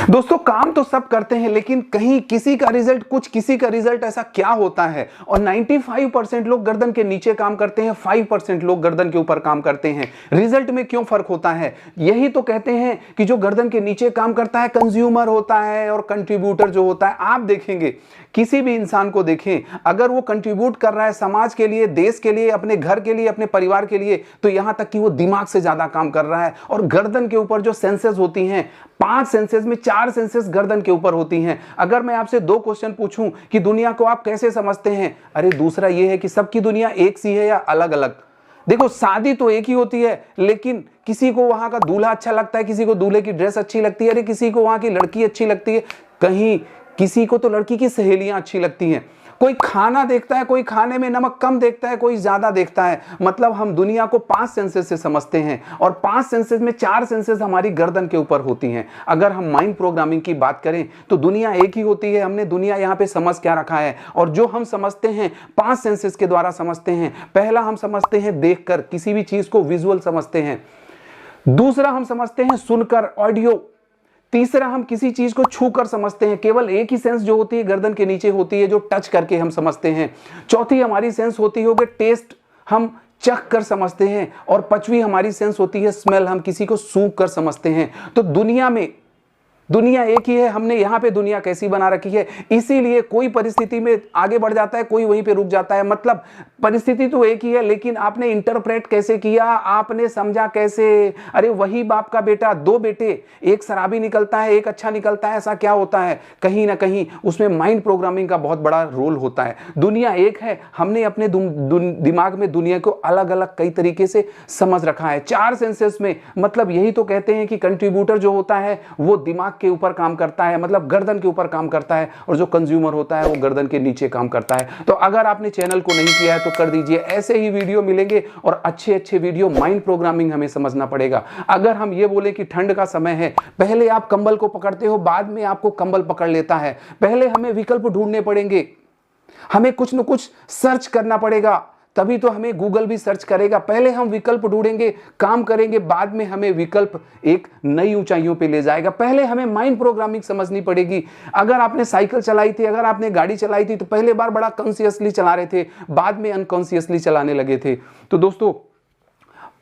दोस्तों काम तो सब करते हैं, लेकिन कहीं किसी का रिजल्ट कुछ, किसी का रिजल्ट ऐसा क्या होता है। और 95% लोग गर्दन के नीचे काम करते हैं, 5% लोग गर्दन के ऊपर काम करते हैं। रिजल्ट में क्यों फर्क होता है? यही तो कहते हैं कि जो गर्दन के नीचे काम करता है कंज्यूमर होता है, और कंट्रीब्यूटर जो होता है, आप देखेंगे किसी भी इंसान को देखें, अगर वो कंट्रीब्यूट कर रहा है समाज के लिए, देश के लिए, अपने घर के लिए, अपने परिवार के लिए, तो यहां तक कि वो दिमाग से ज्यादा काम कर रहा है। और गर्दन के ऊपर जो सेंसेस होती हैं, 5 सेंसेस में 4 सेंसेस गर्दन के ऊपर होती हैं। अगर मैं आपसे 2 क्वेश्चन पूछूं कि दुनिया को आप कैसे समझते हैं, अरे दूसरा ये है कि सबकी दुनिया एक सी है या अलग अलग। देखो शादी तो एक ही होती है, लेकिन किसी को वहां का दूल्हा अच्छा लगता है, किसी को दूल्हे की ड्रेस अच्छी लगती है, अरे किसी को वहां की लड़की अच्छी लगती है, कहीं किसी को तो लड़की की सहेलियां अच्छी लगती हैं। कोई खाना देखता है, कोई खाने में नमक कम देखता है, कोई ज्यादा देखता है। मतलब हम दुनिया को 5 सेंसेस से समझते हैं, और 5 सेंसेस में 4 सेंसेस हमारी गर्दन के ऊपर होती हैं। अगर हम माइंड प्रोग्रामिंग की बात करें तो दुनिया एक ही होती है। हमने दुनिया यहाँ पे समझ क्या रखा है, और जो हम समझते हैं 5 सेंसेस के द्वारा समझते हैं। पहला हम समझते हैं देखकर, किसी भी चीज को विजुअल समझते हैं। दूसरा हम समझते हैं सुनकर, ऑडियो। तीसरा हम किसी चीज को छू कर समझते हैं, केवल एक ही सेंस जो होती है गर्दन के नीचे होती है, जो टच करके हम समझते हैं। चौथी हमारी सेंस होती होगी टेस्ट, हम चख कर समझते हैं। और पांचवी हमारी सेंस होती है स्मेल, हम किसी को सूंघ कर समझते हैं। तो दुनिया एक ही है। हमने यहां पे दुनिया कैसी बना रखी है, इसीलिए कोई परिस्थिति में आगे बढ़ जाता है, कोई वहीं पे रुक जाता है। मतलब परिस्थिति तो एक ही है, लेकिन आपने इंटरप्रेट कैसे किया, आपने समझा कैसे। अरे वही बाप का बेटा, 2 बेटे, एक शराबी निकलता है, एक अच्छा निकलता है, ऐसा क्या होता है? कहीं ना कहीं उसमें माइंड प्रोग्रामिंग का बहुत बड़ा रोल होता है। दुनिया एक है, हमने अपने दिमाग में दुनिया को अलग अलग कई तरीके से समझ रखा है। 4 सेंसेस में, मतलब यही तो कहते हैं कि कंट्रीब्यूटर जो होता है वो दिमाग के ऊपर काम करता है, मतलब गर्दन के ऊपर काम करता है, और जो कंज्यूमर होता है वो गर्दन के नीचे काम करता है। तो अगर आपने चैनल को नहीं किया है तो कर दीजिए, ऐसे ही वीडियो मिलेंगे, और अच्छे अच्छे वीडियो। माइंड प्रोग्रामिंग हमें समझना पड़ेगा। अगर हम ये बोले कि ठंड का समय है, पहले आप कंबल को पकड़ते हो, बाद में आपको कंबल पकड़ लेता है। पहले हमें विकल्प ढूंढने पड़ेंगे, हमें कुछ न कुछ सर्च करना पड़ेगा, तभी तो हमें गूगल भी सर्च करेगा। पहले हम विकल्प ढूंढेंगे, काम करेंगे, बाद में हमें विकल्प एक नई ऊंचाइयों पे ले जाएगा। पहले हमें माइंड प्रोग्रामिंग समझनी पड़ेगी। अगर आपने साइकिल चलाई थी, अगर आपने गाड़ी चलाई थी, तो पहले बार बड़ा कॉन्शियसली चला रहे थे, बाद में अनकॉन्शियसली चलाने लगे थे। तो दोस्तों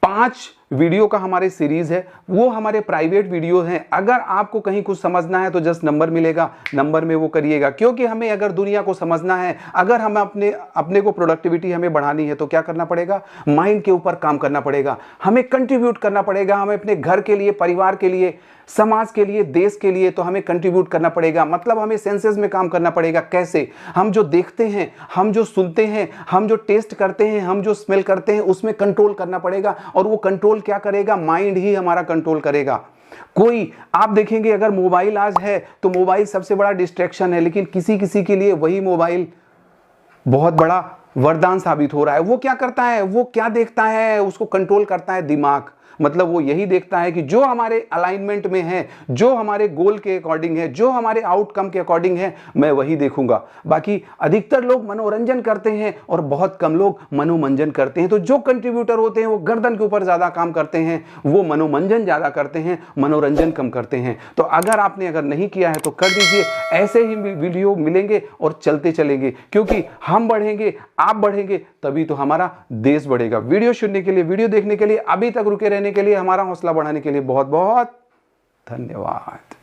5 वीडियो का हमारे सीरीज है, वो हमारे प्राइवेट वीडियो हैं। अगर आपको कहीं कुछ समझना है तो जस्ट नंबर मिलेगा, नंबर में वो करिएगा। क्योंकि हमें अगर दुनिया को समझना है, अगर हम अपने को प्रोडक्टिविटी हमें बढ़ानी है, तो क्या करना पड़ेगा? माइंड के ऊपर काम करना पड़ेगा, हमें कंट्रीब्यूट करना पड़ेगा। हमें अपने घर के लिए, परिवार के लिए, समाज के लिए, देश के लिए तो हमें कंट्रीब्यूट करना पड़ेगा। मतलब हमें सेंसेस में काम करना पड़ेगा। कैसे? हम जो देखते हैं, हम जो सुनते हैं, हम जो टेस्ट करते हैं, हम जो स्मेल करते हैं, उसमें कंट्रोल करना पड़ेगा। और वो कंट्रोल क्या करेगा? माइंड ही हमारा कंट्रोल करेगा। कोई आप देखेंगे, अगर मोबाइल आज है तो मोबाइल सबसे बड़ा डिस्ट्रैक्शन है, लेकिन किसी किसी के लिए वही मोबाइल बहुत बड़ा वरदान साबित हो रहा है। वो क्या करता है? वो क्या देखता है? उसको कंट्रोल करता है दिमाग। मतलब वो यही देखता है कि जो हमारे अलाइनमेंट में है, जो हमारे गोल के अकॉर्डिंग है, जो हमारे आउटकम के अकॉर्डिंग है, मैं वही देखूंगा। बाकी अधिकतर लोग मनोरंजन करते हैं और बहुत कम लोग मनोमंजन करते हैं। तो जो कंट्रीब्यूटर होते हैं वो गर्दन के ऊपर ज्यादा काम करते हैं, वो मनोमंजन ज्यादा करते हैं, मनोरंजन कम करते हैं। तो अगर नहीं किया है तो कर दीजिए। ऐसे ही वीडियो मिलेंगे और चलते चलेंगे, क्योंकि हम बढ़ेंगे, आप बढ़ेंगे, तभी तो हमारा देश बढ़ेगा। वीडियो सुनने के लिए, वीडियो देखने के लिए, अभी तक रुके रहने के लिए, हमारा हौसला बढ़ाने के लिए बहुत बहुत धन्यवाद।